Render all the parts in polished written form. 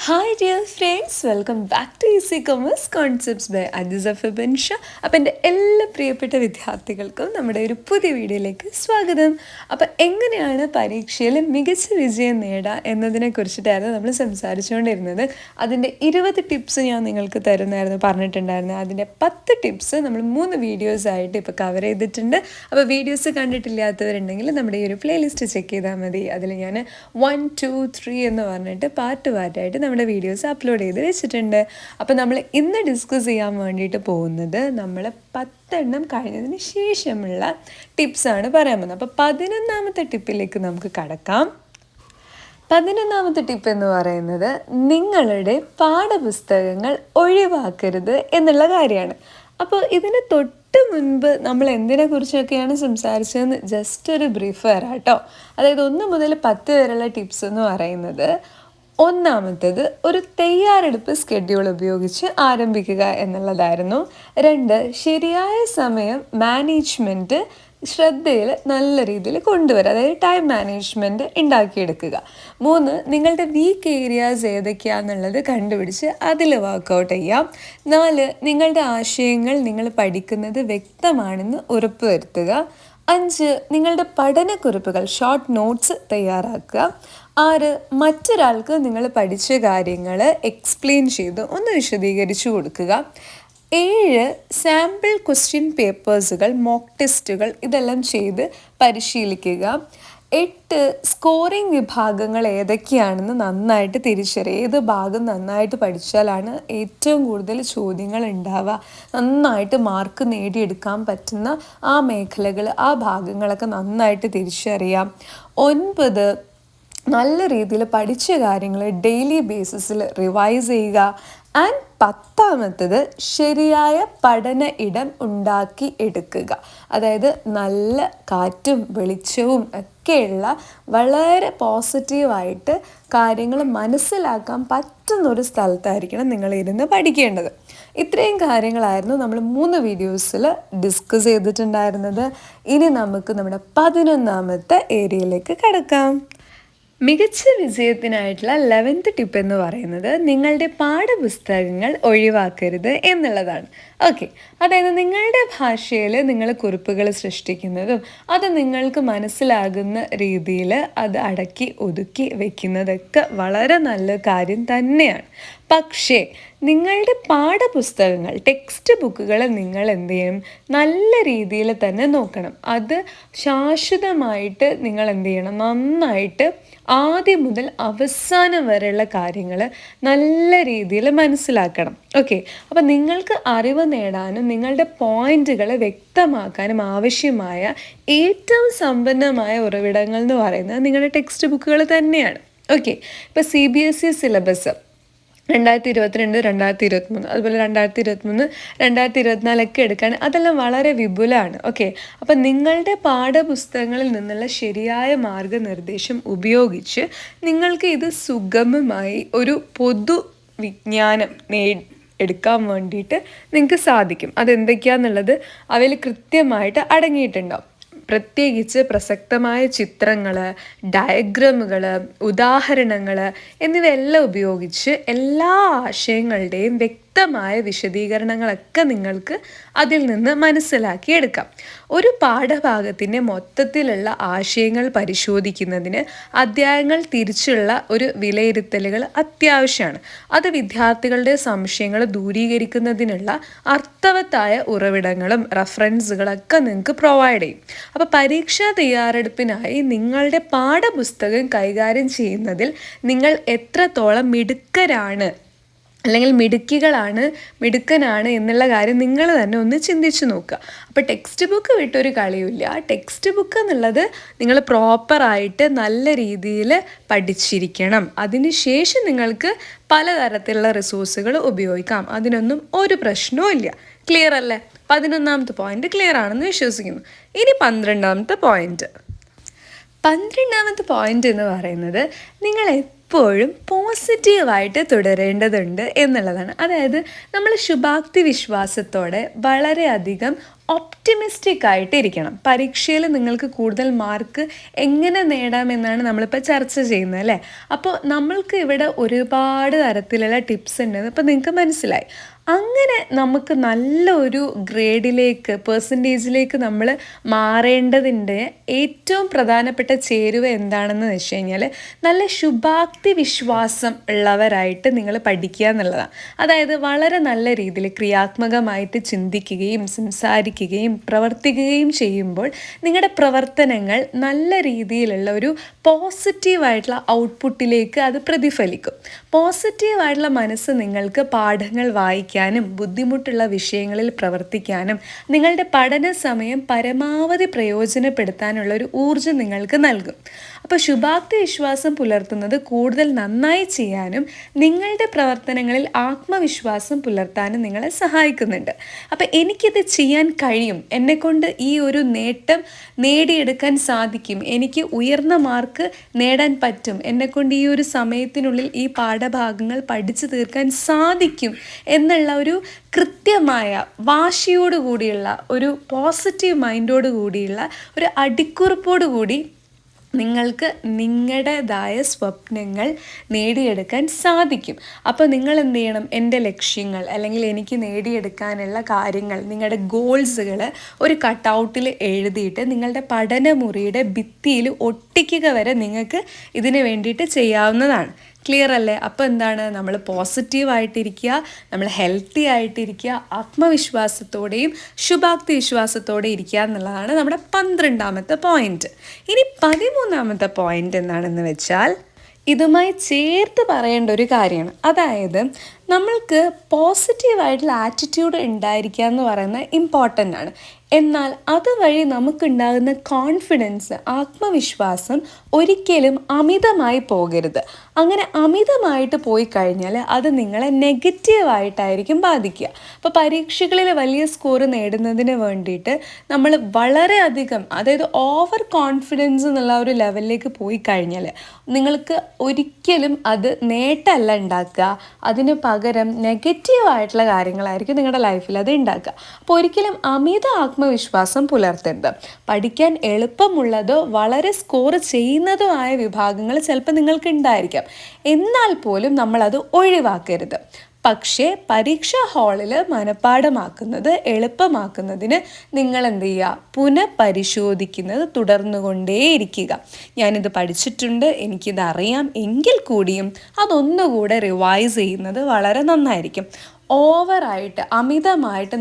Hi dear friends, welcome back to easy commerce concepts by Bensha. അപ്പം എൻ്റെ എല്ലാ പ്രിയപ്പെട്ട വിദ്യാർത്ഥികൾക്കും നമ്മുടെ ഒരു പുതിയ വീഡിയോയിലേക്ക് സ്വാഗതം. അപ്പം എങ്ങനെയാണ് പരീക്ഷയിൽ മികച്ച വിജയം നേടുക എന്നതിനെ കുറിച്ചിട്ടായിരുന്നു നമ്മൾ സംസാരിച്ചുകൊണ്ടിരുന്നത്. അതിൻ്റെ 20 ടിപ്സ് ഞാൻ നിങ്ങൾക്ക് പറഞ്ഞിട്ടുണ്ടായിരുന്നു. അതിൻ്റെ 10 ടിപ്സ് നമ്മൾ 3 വീഡിയോസായിട്ട് ഇപ്പോൾ കവർ ചെയ്തിട്ടുണ്ട്. അപ്പോൾ വീഡിയോസ് കണ്ടിട്ടില്ലാത്തവരുണ്ടെങ്കിൽ നമ്മുടെ ഈ ഒരു പ്ലേലിസ്റ്റ് ചെക്ക് ചെയ്താൽ മതി. അതിൽ ഞാൻ 1, 2, 3 എന്ന് പറഞ്ഞിട്ട് പാർട്ടായിട്ട് നമ്മുടെ വീഡിയോസ് അപ്ലോഡ് ചെയ്ത് വെച്ചിട്ടുണ്ട്. അപ്പോൾ നമ്മൾ ഇന്ന് ഡിസ്കസ് ചെയ്യാൻ വേണ്ടിയിട്ട് പോകുന്നത് നമ്മൾ 10 എണ്ണം കഴിഞ്ഞതിന് ശേഷമുള്ള ടിപ്സാണ് പറയാൻ പോകുന്നത്. അപ്പോൾ 11ാമത്തെ ടിപ്പിലേക്ക് നമുക്ക് കടക്കാം. 11ാമത്തെ ടിപ്പ് എന്ന് പറയുന്നത് നിങ്ങളുടെ പാഠപുസ്തകങ്ങൾ ഒഴിവാക്കരുത് എന്നുള്ള കാര്യമാണ്. അപ്പോൾ ഇതിന് തൊട്ട് മുൻപ് നമ്മൾ എന്തിനെ കുറിച്ചൊക്കെയാണ് സംസാരിച്ചതെന്ന് ജസ്റ്റ് ഒരു ബ്രീഫ് തരാം കേട്ടോ. അതായത് 1 മുതൽ 10 വരെയുള്ള ടിപ്സ് എന്ന് പറയുന്നത്, ഒന്നാമത്തേത് ഒരു തയ്യാറെടുപ്പ് സ്കെഡ്യൂൾ ഉപയോഗിച്ച് ആരംഭിക്കുക എന്നുള്ളതായിരുന്നു. 2, ശരിയായ സമയം മാനേജ്മെൻറ്റ് ശ്രദ്ധയിൽ നല്ല രീതിയിൽ കൊണ്ടുവരിക, അതായത് ടൈം മാനേജ്മെൻറ്റ് ഉണ്ടാക്കിയെടുക്കുക. 3, നിങ്ങളുടെ വീക്ക് ഏരിയാസ് ഏതൊക്കെയാണെന്നുള്ളത് കണ്ടുപിടിച്ച് അതിൽ വർക്കൗട്ട് ചെയ്യാം. 4, നിങ്ങളുടെ ആശയങ്ങൾ നിങ്ങൾ പഠിക്കുന്നത് വ്യക്തമാണെന്ന് ഉറപ്പുവരുത്തുക. 5, നിങ്ങളുടെ പഠനക്കുറിപ്പുകൾ ഷോർട്ട് നോട്ട്സ് തയ്യാറാക്കുക. 6, മറ്റൊരാൾക്ക് നിങ്ങൾ പഠിച്ച കാര്യങ്ങൾ എക്സ്പ്ലെയിൻ ചെയ്ത് ഒന്ന് വിശദീകരിച്ചു കൊടുക്കുക. 7, സാമ്പിൾ ക്വസ്റ്റ്യൻ പേപ്പേഴ്സുകൾ, മോക്ക് ടെസ്റ്റുകൾ ഇതെല്ലാം ചെയ്ത് പരിശീലിക്കുക. 8, സ്കോറിംഗ് വിഭാഗങ്ങൾ ഏതൊക്കെയാണെന്ന് നന്നായിട്ട് തിരിച്ചറിയുക. ഏത് ഭാഗം നന്നായിട്ട് പഠിച്ചാലാണ് ഏറ്റവും കൂടുതൽ ചോദ്യങ്ങൾ ഉണ്ടാവുക, നന്നായിട്ട് മാർക്ക് നേടിയെടുക്കാൻ പറ്റുന്ന ആ മേഖലകൾ, ആ ഭാഗങ്ങളൊക്കെ നന്നായിട്ട് തിരിച്ചറിയാം. 9, നല്ല രീതിയിൽ പഠിച്ച കാര്യങ്ങൾ ഡെയിലി ബേസിസിൽ റിവൈസ് ചെയ്യുക. ആൻഡ് 10ാമത്തേത് ശരിയായ പഠന ഇടം ഉണ്ടാക്കി എടുക്കുക. അതായത് നല്ല കാറ്റും വെളിച്ചവും ഒക്കെയുള്ള വളരെ പോസിറ്റീവായിട്ട് കാര്യങ്ങൾ മനസ്സിലാക്കാൻ പറ്റുന്നൊരു സ്ഥലത്തായിരിക്കണം നിങ്ങൾ ഇരുന്ന് പഠിക്കേണ്ടത്. ഇത്രയും കാര്യങ്ങളായിരുന്നു നമ്മൾ 3 വീഡിയോസിൽ ഡിസ്കസ് ചെയ്തിട്ടുണ്ടായിരുന്നത്. ഇനി നമുക്ക് നമ്മുടെ 11ാമത്തെ ഏരിയയിലേക്ക് കടക്കാം. മികച്ച വിജയത്തിനായിട്ടുള്ള 11th ടിപ്പ് എന്ന് പറയുന്നത് നിങ്ങളുടെ പാഠപുസ്തകങ്ങൾ ഒഴിവാക്കരുത് എന്നുള്ളതാണ്. ഓക്കെ, അതായത് നിങ്ങളുടെ ഭാഷയിൽ നിങ്ങൾ കുറിപ്പുകൾ സൃഷ്ടിക്കുന്നതും അത് നിങ്ങൾക്ക് മനസ്സിലാകുന്ന രീതിയിൽ അത് അടക്കി ഒതുക്കി വെക്കുന്നതൊക്കെ വളരെ നല്ല കാര്യം തന്നെയാണ്. പക്ഷേ നിങ്ങളുടെ പാഠപുസ്തകങ്ങൾ, ടെക്സ്റ്റ് ബുക്കുകൾ നിങ്ങൾ എന്ത് ചെയ്യണം, നല്ല രീതിയിൽ തന്നെ നോക്കണം. അത് ശാശ്വതമായിട്ട് നിങ്ങൾ എന്ത് ചെയ്യണം, നന്നായിട്ട് ആദ്യം മുതൽ അവസാനം വരെയുള്ള കാര്യങ്ങൾ നല്ല രീതിയിൽ മനസ്സിലാക്കണം. ഓക്കെ, അപ്പം നിങ്ങൾക്ക് അറിവ് നേടാനും നിങ്ങളുടെ പോയിന്റുകൾ വ്യക്തമാക്കാനും ആവശ്യമായ ഏറ്റവും സമ്പന്നമായ ഉറവിടങ്ങൾ എന്ന് പറയുന്നത് നിങ്ങളുടെ ടെക്സ്റ്റ് ബുക്കുകൾ തന്നെയാണ്. ഓക്കെ, ഇപ്പോൾ CBSE സിലബസ് 2022, 2023, അതുപോലെ 2023, 2024 ഒക്കെ എടുക്കാൻ അതെല്ലാം വളരെ വിപുലമാണ്. ഓക്കെ, അപ്പം നിങ്ങളുടെ പാഠപുസ്തകങ്ങളിൽ നിന്നുള്ള ശരിയായ മാർഗനിർദ്ദേശം ഉപയോഗിച്ച് നിങ്ങൾക്ക് ഇത് സുഗമമായി ഒരു പൊതു വിജ്ഞാനം എടുക്കാൻ വേണ്ടിയിട്ട് നിങ്ങൾക്ക് സാധിക്കും. അതെന്തൊക്കെയാണെന്നുള്ളത് അവയിൽ കൃത്യമായിട്ട് അടങ്ങിയിട്ടുണ്ടാവും. പ്രത്യേകിച്ച് പ്രസക്തമായ ചിത്രങ്ങൾ, ഡയഗ്രമുകൾ, ഉദാഹരണങ്ങൾ എന്നിവയെല്ലാം ഉപയോഗിച്ച് എല്ലാ ആശയങ്ങളുടെയും വ്യക്തമായ വിശദീകരണങ്ങളൊക്കെ നിങ്ങൾക്ക് അതിൽ നിന്ന് മനസ്സിലാക്കിയെടുക്കാം. ഒരു പാഠഭാഗത്തിൻ്റെ മൊത്തത്തിലുള്ള ആശയങ്ങൾ പരിശോധിക്കുന്നതിന് അധ്യായങ്ങൾ തിരിച്ചുള്ള ഒരു വിലയിരുത്തലുകൾ അത്യാവശ്യമാണ്. അത് വിദ്യാർത്ഥികളുടെ സംശയങ്ങൾ ദൂരീകരിക്കുന്നതിനുള്ള അർത്ഥവത്തായ ഉറവിടങ്ങളും റഫറൻസുകളൊക്കെ നിങ്ങൾക്ക് പ്രൊവൈഡ് ചെയ്യും. അപ്പോൾ പരീക്ഷാ തയ്യാറെടുപ്പിനായി നിങ്ങളുടെ പാഠപുസ്തകം കൈകാര്യം ചെയ്യുന്നതിൽ നിങ്ങൾ എത്രത്തോളം മിടുക്കരാണ് അല്ലെങ്കിൽ മിടുക്കനാണ് എന്നുള്ള കാര്യം നിങ്ങൾ തന്നെ ഒന്ന് ചിന്തിച്ച് നോക്കുക. അപ്പോൾ ടെക്സ്റ്റ് ബുക്ക് വിട്ടൊരു കളിയില്ല. ടെക്സ്റ്റ് ബുക്ക് എന്നുള്ളത് നിങ്ങൾ പ്രോപ്പറായിട്ട് നല്ല രീതിയിൽ പഠിച്ചിരിക്കണം. അതിനുശേഷം നിങ്ങൾക്ക് പലതരത്തിലുള്ള റിസോഴ്സുകൾ ഉപയോഗിക്കാം. അതിനൊന്നും ഒരു പ്രശ്നവും ഇല്ല. ക്ലിയർ അല്ലേ? 11ാമത്തെ പോയിന്റ് ക്ലിയർ ആണെന്ന് വിശ്വസിക്കുന്നു. ഇനി 12ാമത്തെ പോയിന്റ് എന്ന് പറയുന്നത്, നിങ്ങൾ എപ്പോഴും പോസിറ്റീവായിട്ട് തുടരേണ്ടതുണ്ട് എന്നുള്ളതാണ്. അതായത് നമ്മൾ ശുഭാപ്തി വിശ്വാസത്തോടെ വളരെയധികം ഒപ്റ്റിമിസ്റ്റിക് ആയിട്ട് ഇരിക്കണം. പരീക്ഷയിൽ നിങ്ങൾക്ക് കൂടുതൽ മാർക്ക് എങ്ങനെ നേടാമെന്നാണ് നമ്മളിപ്പോൾ ചർച്ച ചെയ്യുന്നത് അല്ലേ. അപ്പോൾ നമ്മൾക്ക് ഇവിടെ ഒരുപാട് തരത്തിലുള്ള ടിപ്സ് ഉണ്ടെന്ന് ഇപ്പോൾ നിങ്ങൾക്ക് മനസ്സിലായി. അങ്ങനെ നമുക്ക് നല്ലൊരു ഗ്രേഡിലേക്ക് പെർസെൻറ്റേജിലേക്ക് നമ്മൾ മാറേണ്ടതിൻ്റെ ഏറ്റവും പ്രധാനപ്പെട്ട ചേരുവ എന്താണെന്ന് വെച്ച് കഴിഞ്ഞാൽ നല്ല ശുഭാപ്തി വിശ്വാസം ഉള്ളവരായിട്ട് നിങ്ങൾ പഠിക്കുക എന്നുള്ളതാണ്. അതായത് വളരെ നല്ല രീതിയിൽ ക്രിയാത്മകമായിട്ട് ചിന്തിക്കുകയും സംസാരിക്കുകയും പ്രവർത്തിക്കുകയും ചെയ്യുമ്പോൾ നിങ്ങളുടെ പ്രവർത്തനങ്ങൾ നല്ല രീതിയിലുള്ള ഒരു പോസിറ്റീവായിട്ടുള്ള ഔട്ട്പുട്ടിലേക്ക് അത് പ്രതിഫലിക്കും. പോസിറ്റീവായിട്ടുള്ള മനസ്സ് നിങ്ങൾക്ക് പാഠങ്ങൾ വായിക്കാനും ബുദ്ധിമുട്ടുള്ള വിഷയങ്ങളിൽ പ്രവർത്തിക്കാനും നിങ്ങളുടെ പഠന സമയം പരമാവധി പ്രയോജനപ്പെടുത്താനുള്ള ഒരു ഊർജ്ജം നിങ്ങൾക്ക് നൽകും. അപ്പോൾ ശുഭാപ്തി വിശ്വാസം പുലർത്തുന്നത് കൂടുതൽ നന്നായി ചെയ്യാനും നിങ്ങളുടെ പ്രവർത്തനങ്ങളിൽ ആത്മവിശ്വാസം പുലർത്താനും നിങ്ങളെ സഹായിക്കുന്നുണ്ട്. അപ്പോൾ എനിക്കിത് ചെയ്യാൻ കഴിയും, എന്നെക്കൊണ്ട് ഈ ഒരു നേട്ടം നേടിയെടുക്കാൻ സാധിക്കും, എനിക്ക് ഉയർന്ന മാർക്ക് നേടാൻ പറ്റും, എന്നെക്കൊണ്ട് ഈ ഒരു സമയത്തിനുള്ളിൽ ഈ പാഠഭാഗങ്ങൾ പഠിച്ചു തീർക്കാൻ സാധിക്കും എന്നുള്ള ഒരു കൃത്യമായ വാശിയോട് കൂടിയുള്ള ഒരു പോസിറ്റീവ് മൈൻഡോട് കൂടിയുള്ള ഒരു അടിക്കുറിപ്പോട് കൂടി നിങ്ങൾക്ക് നിങ്ങളുടേതായ സ്വപ്നങ്ങൾ നേടിയെടുക്കാൻ സാധിക്കും. അപ്പോൾ നിങ്ങൾ എന്ത് ചെയ്യണം, എൻ്റെ ലക്ഷ്യങ്ങൾ അല്ലെങ്കിൽ എനിക്ക് നേടിയെടുക്കാനുള്ള കാര്യങ്ങൾ, നിങ്ങളുടെ ഗോൾസുകൾ ഒരു കട്ടൗട്ടിൽ എഴുതിയിട്ട് നിങ്ങളുടെ പഠനമുറിയുടെ ഭിത്തിയിൽ ഒട്ടിക്കുക വരെ നിങ്ങൾക്ക് ഇതിന് വേണ്ടിയിട്ട് ചെയ്യാവുന്നതാണ്. ക്ലിയർ അല്ലേ? അപ്പോൾ എന്താണ്, നമ്മൾ പോസിറ്റീവായിട്ടിരിക്കുക, നമ്മൾ ഹെൽത്തി ആയിട്ടിരിക്കുക, ആത്മവിശ്വാസത്തോടെയും ശുഭാപ്തി വിശ്വാസത്തോടെ ഇരിക്കുക എന്നുള്ളതാണ് നമ്മുടെ 12ാമത്തെ പോയിന്റ്. ഇനി 13ാമത്തെ പോയിന്റ് എന്താണെന്ന് വെച്ചാൽ ഇതുമായി ചേർത്ത് പറയേണ്ട ഒരു കാര്യമാണ്. അതായത് നമ്മൾക്ക് പോസിറ്റീവായിട്ടുള്ള ആറ്റിറ്റ്യൂഡ് ഉണ്ടായിരിക്കുക എന്ന് പറയുന്നത് ഇമ്പോർട്ടൻ്റ് ആണ്. എന്നാൽ അതുവഴി നമുക്കുണ്ടാകുന്ന കോൺഫിഡൻസ്, ആത്മവിശ്വാസം ഒരിക്കലും അമിതമായി പോകരുത്. അങ്ങനെ അമിതമായിട്ട് പോയി കഴിഞ്ഞാൽ അത് നിങ്ങളെ നെഗറ്റീവായിട്ടായിരിക്കും ബാധിക്കുക. അപ്പോൾ പരീക്ഷകളിൽ വലിയ സ്കോർ നേടുന്നതിന് വേണ്ടിയിട്ട് നമ്മൾ വളരെയധികം, അതായത് ഓവർ കോൺഫിഡൻസ് എന്നുള്ള ഒരു ലെവലിലേക്ക് പോയി കഴിഞ്ഞാൽ നിങ്ങൾക്ക് ഒരിക്കലും അത് നേട്ടമല്ല ഉണ്ടാക്കുക, അതിന് പകരം നെഗറ്റീവായിട്ടുള്ള കാര്യങ്ങളായിരിക്കും നിങ്ങളുടെ ലൈഫിൽ അത് ഉണ്ടാക്കുക. അപ്പോൾ ഒരിക്കലും അമിത ആത്മവിശ്വാസം പുലർത്തരുത്. പഠിക്കാൻ എളുപ്പമുള്ളതോ വളരെ സ്കോർ ചെയ്യുന്നതോ ആയ വിഭാഗങ്ങൾ ചിലപ്പോൾ നിങ്ങൾക്ക് ഉണ്ടായിരിക്കാം, എന്നാൽ പോലും നമ്മളത് ഒഴിവാക്കരുത്. പക്ഷേ പരീക്ഷാ ഹാളിൽ മനഃപ്പാഠമാക്കുന്നത് എളുപ്പമാക്കുന്നതിന് നിങ്ങൾ എന്ത് ചെയ്യുക, പുനഃപരിശോധിക്കുന്നത് തുടർന്നുകൊണ്ടേയിരിക്കുക. ഞാനിത് പഠിച്ചിട്ടുണ്ട്, എനിക്കിത് അറിയാം എങ്കിൽ കൂടിയും അതൊന്നുകൂടെ റിവൈസ് ചെയ്യുന്നത് വളരെ നന്നായിരിക്കും. ഓവറായിട്ട് അമിതമായിട്ട്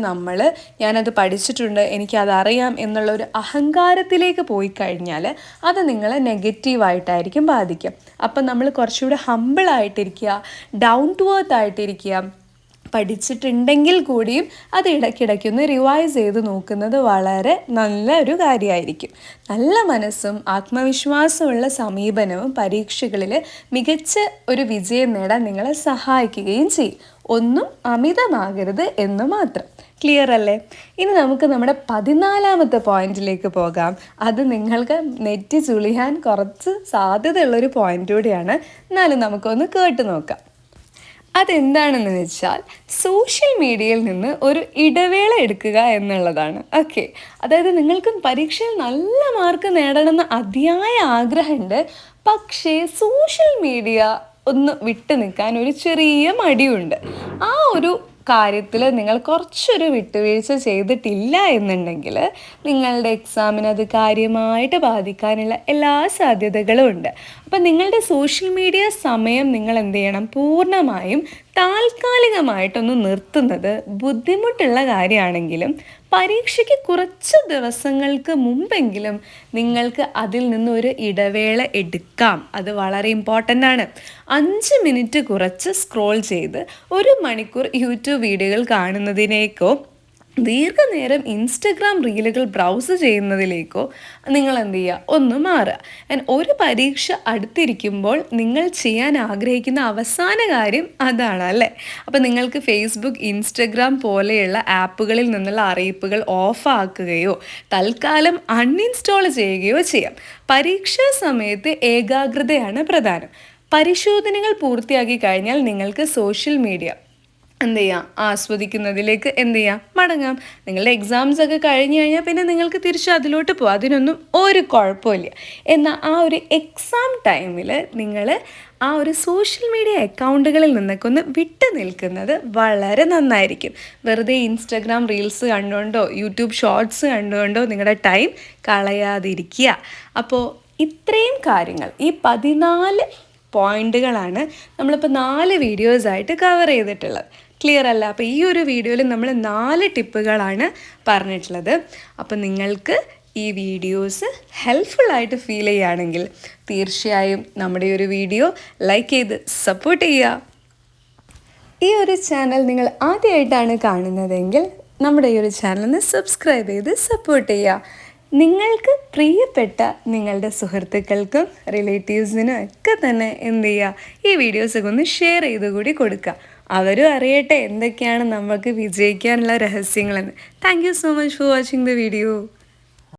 ഞാനത് പഠിച്ചിട്ടുണ്ട്, എനിക്കതറിയാം എന്നുള്ള ഒരു അഹങ്കാരത്തിലേക്ക് പോയി കഴിഞ്ഞാൽ അത് നിങ്ങളെ നെഗറ്റീവായിട്ടായിരിക്കും ബാധിക്കുക. അപ്പം നമ്മൾ കുറച്ചുകൂടെ ഹമ്പിളായിട്ടിരിക്കുക, ഡൗൺ ടു എർത്ത് ആയിട്ടിരിക്കുക. പഠിച്ചിട്ടുണ്ടെങ്കിൽ കൂടിയും അത് ഇടയ്ക്കിടയ്ക്കൊന്ന് റിവൈസ് ചെയ്ത് നോക്കുന്നത് വളരെ നല്ല ഒരു കാര്യമായിരിക്കും. നല്ല മനസ്സും ആത്മവിശ്വാസമുള്ള സമീപനവും പരീക്ഷകളിൽ മികച്ച ഒരു വിജയം നേടാൻ നിങ്ങളെ സഹായിക്കുകയും ചെയ്യും. ഒന്നും അമിതമാകരുത് എന്ന് മാത്രം. ക്ലിയർ അല്ലേ? ഇനി നമുക്ക് നമ്മുടെ 14ാമത്തെ പോയിന്റിലേക്ക് പോകാം. അത് നിങ്ങൾക്ക് നെറ്റി ചുളിയാൻ കുറച്ച് സാധ്യതയുള്ളൊരു പോയിന്റ് കൂടിയാണ്, എന്നാലും നമുക്കൊന്ന് കേട്ട് നോക്കാം. അതെന്താണെന്ന് വെച്ചാൽ സോഷ്യൽ മീഡിയയിൽ നിന്ന് ഒരു ഇടവേള എടുക്കുക എന്നുള്ളതാണ്. ഓക്കെ, അതായത് നിങ്ങൾക്ക് പരീക്ഷയിൽ നല്ല മാർക്ക് നേടണമെന്ന് അതിയായ ആഗ്രഹമുണ്ട്, പക്ഷേ സോഷ്യൽ മീഡിയ ഒന്ന് വിട്ടു നിൽക്കാൻ ഒരു ചെറിയ മടിയുണ്ട്. ആ ഒരു കാര്യത്തിൽ നിങ്ങൾ കുറച്ചൊരു വിട്ടുവീഴ്ച ചെയ്തിട്ടില്ല എന്നുണ്ടെങ്കിൽ നിങ്ങളുടെ എക്സാമിന് അത് കാര്യമായിട്ട് ബാധിക്കാനുള്ള എല്ലാ സാധ്യതകളും ഉണ്ട്. അപ്പം നിങ്ങളുടെ സോഷ്യൽ മീഡിയ സമയം നിങ്ങൾ എന്ത് ചെയ്യണം, പൂർണ്ണമായും താൽക്കാലികമായിട്ടൊന്ന് നിർത്തുന്നത് ബുദ്ധിമുട്ടുള്ള കാര്യമാണെങ്കിലും പരീക്ഷയ്ക്ക് കുറച്ച് ദിവസങ്ങൾക്ക് മുമ്പെങ്കിലും നിങ്ങൾക്ക് അതിൽ നിന്നൊരു ഇടവേള എടുക്കാം. അത് വളരെ ഇമ്പോർട്ടൻ്റ് ആണ്. 5 മിനിറ്റ് കുറച്ച് സ്ക്രോൾ ചെയ്ത് 1 മണിക്കൂർ യൂട്യൂബ് വീഡിയോകൾ കാണുന്നതിനേക്കോ ദീർഘനേരം ഇൻസ്റ്റഗ്രാം റീലുകൾ ബ്രൗസ് ചെയ്യുന്നതിലേക്കോ നിങ്ങൾ എന്ത് ചെയ്യുക, ഒന്ന് മാറുക. ഒരു പരീക്ഷ അടുത്തിരിക്കുമ്പോൾ നിങ്ങൾ ചെയ്യാൻ ആഗ്രഹിക്കുന്ന അവസാന കാര്യം അതാണ് അല്ലേ. അപ്പം നിങ്ങൾക്ക് ഫേസ്ബുക്ക്, ഇൻസ്റ്റഗ്രാം പോലെയുള്ള ആപ്പുകളിൽ നിന്നുള്ള അറിയിപ്പുകൾ ഓഫാക്കുകയോ തൽക്കാലം അൺഇൻസ്റ്റാൾ ചെയ്യുകയോ ചെയ്യാം. പരീക്ഷാ സമയത്ത് ഏകാഗ്രതയാണ് പ്രധാനം. പരിശോധനകൾ പൂർത്തിയാക്കി കഴിഞ്ഞാൽ നിങ്ങൾക്ക് സോഷ്യൽ മീഡിയ എന്ത് ചെയ്യാം, ആസ്വദിക്കുന്നതിലേക്ക് എന്ത് ചെയ്യാം, മടങ്ങാം. നിങ്ങളുടെ എക്സാംസ് ഒക്കെ കഴിഞ്ഞ് കഴിഞ്ഞാൽ പിന്നെ നിങ്ങൾക്ക് തിരിച്ച് അതിലോട്ട് പോകാം, അതിനൊന്നും ഒരു കുഴപ്പമില്ല. എന്നാൽ ആ ഒരു എക്സാം ടൈമിൽ നിങ്ങൾ ആ ഒരു സോഷ്യൽ മീഡിയ അക്കൗണ്ടുകളിൽ നിന്നൊക്കെ ഒന്ന് വിട്ടു നിൽക്കുന്നത് വളരെ നന്നായിരിക്കും. വെറുതെ ഇൻസ്റ്റഗ്രാം റീൽസ് കണ്ടുകൊണ്ടോ യൂട്യൂബ് ഷോർട്സ് കണ്ടുകൊണ്ടോ നിങ്ങളുടെ ടൈം കളയാതിരിക്കുക. അപ്പോൾ ഇത്രയും കാര്യങ്ങൾ, ഈ 14 പോയിന്റുകളാണ് നമ്മളിപ്പോൾ 4 വീഡിയോസായിട്ട് കവർ ചെയ്തിട്ടുള്ളത്. ക്ലിയർ അല്ല? അപ്പോൾ ഈ ഒരു വീഡിയോയിൽ നമ്മൾ 4 ടിപ്പുകളാണ് പറഞ്ഞിട്ടുള്ളത്. അപ്പോൾ നിങ്ങൾക്ക് ഈ വീഡിയോസ് ഹെൽപ്ഫുള്ളായിട്ട് ഫീൽ ചെയ്യുകയാണെങ്കിൽ തീർച്ചയായും നമ്മുടെ ഒരു വീഡിയോ ലൈക്ക് ചെയ്ത് സപ്പോർട്ട് ചെയ്യുക. ഈ ഒരു ചാനൽ നിങ്ങൾ ആദ്യമായിട്ടാണ് കാണുന്നതെങ്കിൽ നമ്മുടെ ഈ ഒരു ചാനലിന് സബ്സ്ക്രൈബ് ചെയ്ത് സപ്പോർട്ട് ചെയ്യുക. നിങ്ങൾക്ക് പ്രിയപ്പെട്ട നിങ്ങളുടെ സുഹൃത്തുക്കൾക്കും റിലേറ്റീവ്സിനും ഒക്കെ തന്നെ എന്ത് ചെയ്യുക, ഈ വീഡിയോസൊക്കെ ഒന്ന് ഷെയർ ചെയ്ത് കൂടി കൊടുക്കുക. അവരും അറിയട്ടെ എന്തൊക്കെയാണ് നമുക്ക് വിജയിക്കാനുള്ള രഹസ്യങ്ങളെന്ന്. Thank you so much for watching the video.